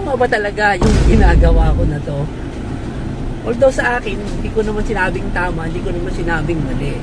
tama ba talaga yung ginagawa ko na to? Although sa akin, hindi ko naman sinabing tama, hindi ko naman sinabing mali.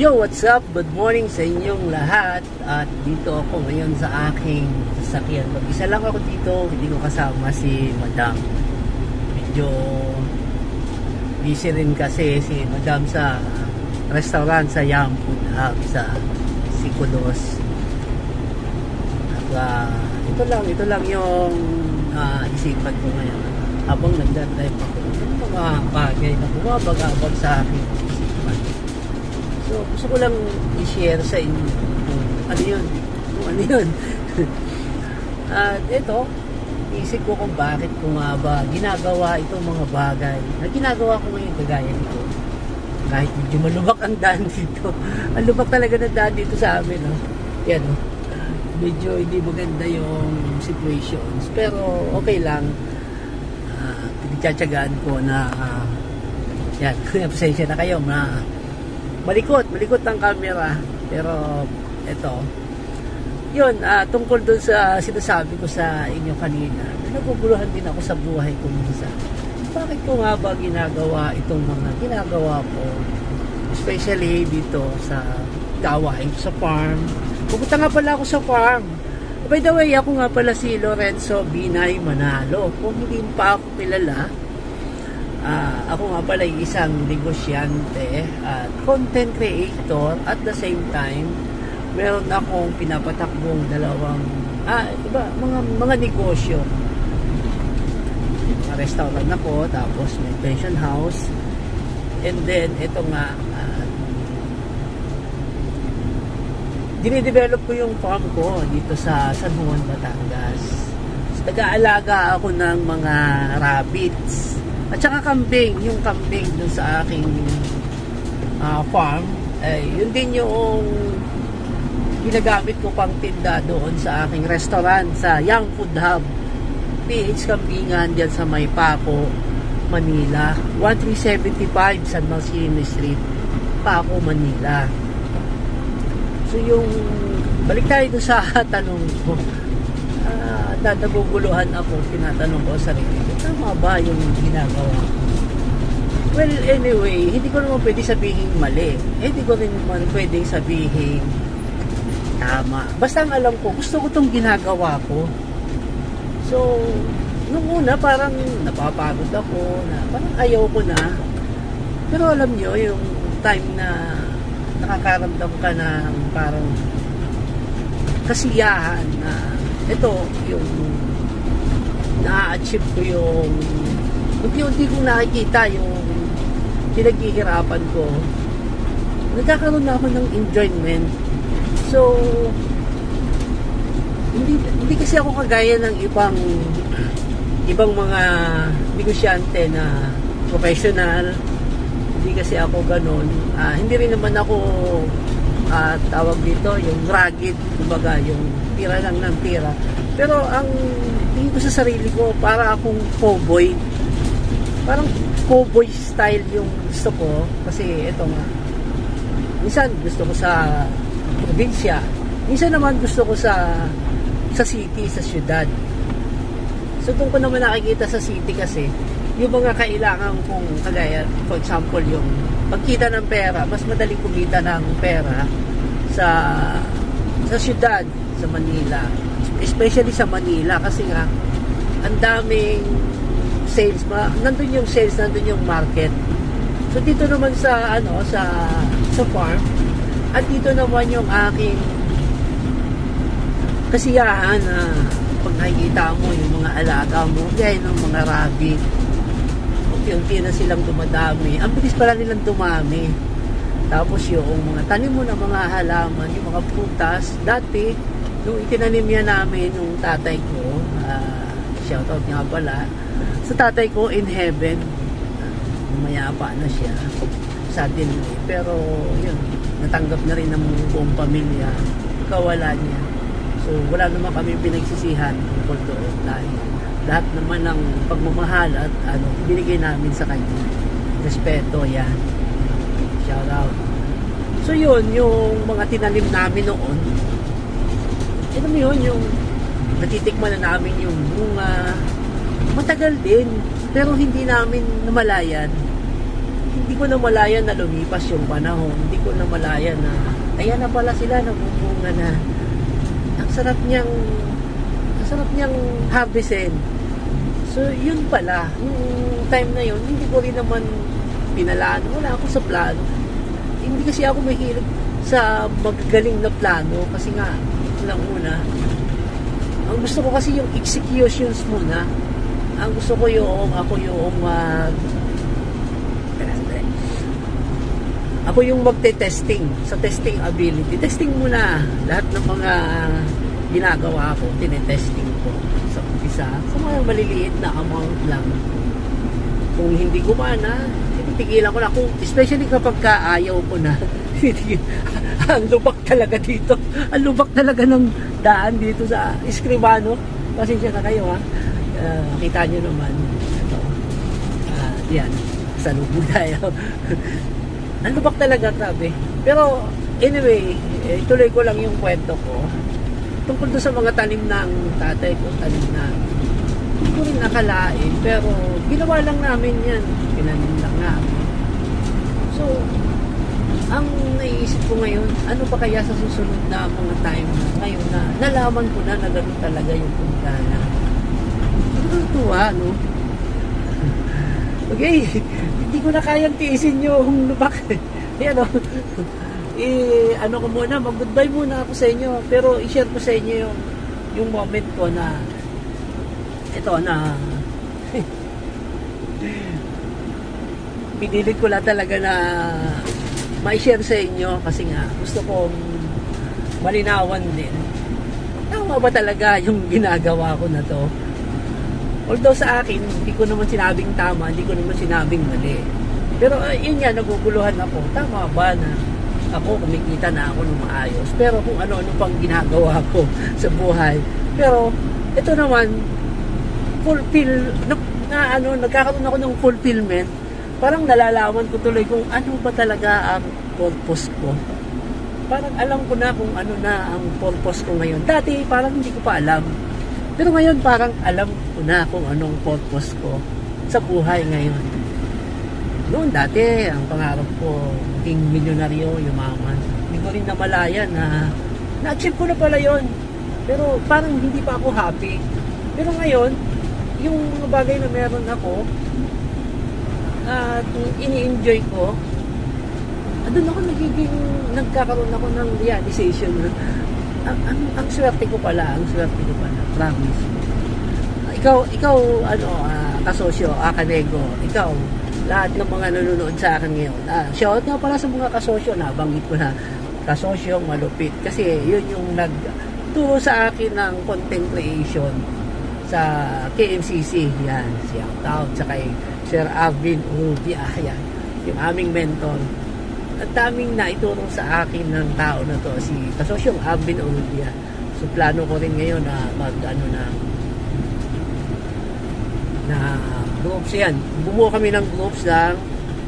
Yo, what's up? Good morning sa inyong lahat. At dito ako ngayon sa aking sasakyan. Mag-isa lang ako dito, hindi ko kasama si Madam. Medyo busy rin kasi si Madam sa restaurant sa Yam Food Hub sa Sikulos. At ito lang yung isipan ko ngayon. Habang nagdadrive ako, yung mga bagay na bumabag-abag sa akin. So, gusto ko lang i-share sa inyo kung ano yun. At ito, isip ko kung bakit ko nga ba ginagawa itong mga bagay na ginagawa ko ngayon kagaya nito. Kahit medyo malubak ang daan dito. Ang lubak talaga ng daan dito sa amin. No? Yan, no? Medyo hindi maganda yung situations. Pero okay lang. Pinagtsatsagaan ko na yan, pasensya na kayo malikot ang camera, pero ito yun, tungkol dun sa sinasabi ko sa inyo kanina, naguguluhan din ako sa buhay ko minsan. Bakit ko nga ba ginagawa itong mga ginagawa ko, especially dito sa gawain sa farm? Pupunta nga pala ako sa farm. By the way, ako nga pala si Lorenzo Binay Manalo. Kung hindi pa ako kilala, ako nga pala isang negosyante at content creator. At the same time, meron akong pinapatakbong dalawang mga negosyo. Mga restaurant ako, tapos may pension house, and then ito nga, dinidevelop ko yung farm ko dito sa San Juan, Batangas. So, nag-aalaga ako ng mga rabbits at saka kambing, yung kambing dun sa aking farm, yun din yung ginagamit ko pang tinda doon sa aking restaurant sa Young Food Hub, PH Kambingan, dyan sa May Paco, Manila, 1375 San Marcelino Street, Paco, Manila. So yung, balik tayo doon sa tanong ko, naguguluhan ako, tinatanong ko sa sarili ko, tama ba yung ginagawa ko? Well, anyway, hindi ko naman pwede sabihin mali. Hindi ko rin naman pwede sabihin tama. Basta ang alam ko, gusto ko itong ginagawa ko. So, nung una, parang napapagod ako, na parang ayaw ko na. Pero alam nyo, yung time na nakakaramdam ka ng parang kasiyahan na ito, yung na-achieve ko yung unti-unti kong nakikita yung pinaghihirapan ko, nagkakaroon na ako ng enjoyment. So, hindi kasi ako kagaya ng ibang mga negosyante na professional. Hindi kasi ako ganun. Hindi rin naman ako tawag dito, yung rugged, kumbaga, yung tira lang ng tira. Pero ang tingin ko sa sarili ko, para akong cowboy. Parang cowboy style yung gusto ko. Kasi ito nga, minsan gusto ko sa probinsya, minsan naman gusto ko sa city, sa syudad. So doon ko naman nakikita sa city kasi yung mga kailangan kong kagaya, for example, yung pagkita ng pera, mas madaling kumita ng pera sa syudad, sa Manila, especially sa Manila, kasi nga ang daming sales, nandun yung sales, nandun yung market. So dito naman sa sa farm, at dito naman yung aking kasiyahan na pag nakikita mo yung mga alaga mo, gaya ng mga rabbit, unti-unti na silang dumadami. Ang bilis pala nilang dumami. Tapos yung mga tanim mo na mga halaman, yung mga prutas, dati, nung itinanim yan namin, yung tatay ko, shoutout nga pala, sa tatay ko in heaven, mayapa na siya, suddenly. Pero yun, natanggap na rin ng buong pamilya, kawala niya. So wala naman kami pinagsisihan tungkol doon dahil lahat naman ng pagmamahal at binigay namin sa kanya. Respeto yan. Shout out. So yun, yung mga tinanim namin noon, ito mo yun, yung natitikman na namin yung bunga, matagal din, pero hindi namin namalayan. Hindi ko namalayan na lumipas yung panahon. Hindi ko namalayan na, ayan na pala sila, nagbubunga na. Ang sarap niyang harvestin. So, yun pala. Yung time na yun, hindi ko rin naman pinalaan. Wala ako sa plano. Hindi kasi ako mahilig sa magagaling na plano. Kasi nga, una, ang gusto ko kasi yung executions muna. Ang gusto ko ako yung magte-testing sa testing ability. Testing muna lahat ng mga ginagawa ko, tinetesting ko sa umpisa, sa mga maliliit na amount lang. Kung hindi gumana, titigilan ko na. Especially kapag ayaw ko na. Ang lubak talaga dito. Ang lubak talaga ng daan dito sa Escribano. Pasensya na kayo, ha. Kita nyo naman. Ito. Yan. Sa lubog tayo. Ang lubak talaga, grabe. Pero, anyway, ituloy ko lang yung kwento ko. Tungkol doon sa mga tanim ng tatay ko, tanim na hindi ko rin nakalain, pero ginawa lang namin yan. Pinanim lang namin. So, ang naiisip ko ngayon, ano pa kaya sa susunod na mga time ngayon na nalaman ko na gano'n talaga yung puntana. Tuwa, no? Okay, hindi ko na kayang tiisin yung lubak. Yan, no? Ano ko muna, mag-goodbye muna ako sa inyo. Pero i-share ko sa inyo yung moment ko na ito na pinilit ko lang talaga na ma-share sa inyo kasi nga gusto kong malinawan din. Tama ba talaga yung ginagawa ko na to? Although sa akin, hindi ko naman sinabing tama, hindi ko naman sinabing mali. Pero yun nga, naguguluhan ako. Tama ba na ako kumikita na ako ng maayos? Pero kung ano-ano pang ginagawa ko sa buhay. Pero ito naman, nagkakaroon ako ng fulfillment. Parang nalalaman ko tuloy kung ano ba talaga ang purpose ko. Parang alam ko na kung ano na ang purpose ko ngayon. Dati parang hindi ko pa alam. Pero ngayon parang alam ko na kung anong purpose ko sa buhay ngayon. Noon dati, ang pangarap ko, maging milyonaryo, yumaman. Hindi ko rin namalayan na na-achieve ko na pala yon. Pero parang hindi pa ako happy. Pero ngayon, yung mga bagay na meron ako, at ini-enjoy ko, doon ako nagkakaroon ako ng realization na ang swerte ko pala, promise. Ikaw kasosyo, kanego, ikaw, lahat ng mga nanonood sa akin ngayon. Shout nga pala sa mga kasosyo, nabanggit ko na, kasosyong malupit. Kasi yun yung nagturo sa akin ng content creation sa KMCC. Yan, shout out sa kay Sir Alvin Urubia. Yan, yung aming mentor. At daming naituro sa akin ng tao na to, si kasosyong Alvin Urubia. So plano ko rin ngayon na na groups yan. Bumuo kami ng groups ng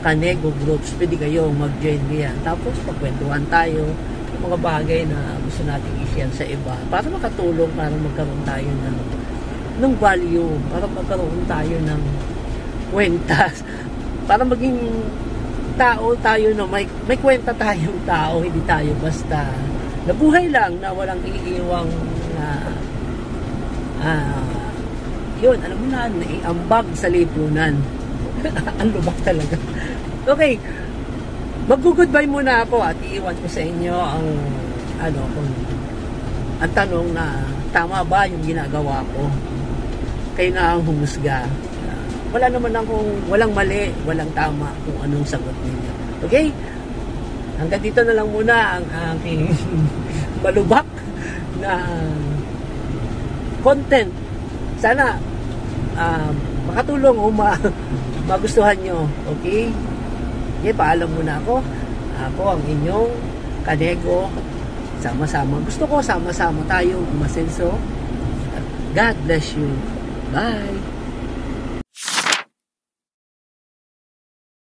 Kanego groups. Pwede kayong mag-join diyan. Tapos pagkwentuhan tayo yung mga bagay na gusto nating i-share sa iba para makatulong, para magkaroon tayo ng value, para magkaroon tayo ng kwentas, para maging tao tayo na may kwenta tayong tao, hindi tayo basta nabuhay lang na walang iiwang yun, alam mo na, ambag sa lipunan. Ang lubak talaga. Okay, mag-goodbye muna ako at iiwan ko sa inyo ang tanong na tama ba yung ginagawa ko? Kayo na ang humusga. wala naman akong, walang mali, walang tama kung anong sagot ninyo. Okay? Hanggang dito na lang muna ang aking malubak na content. Sana makatulong o magustuhan nyo. Okay? Okay, paalam muna ako. Ako ang inyong Kanego. Sama-sama. Gusto ko sama-sama tayo umasenso. God bless you. Bye!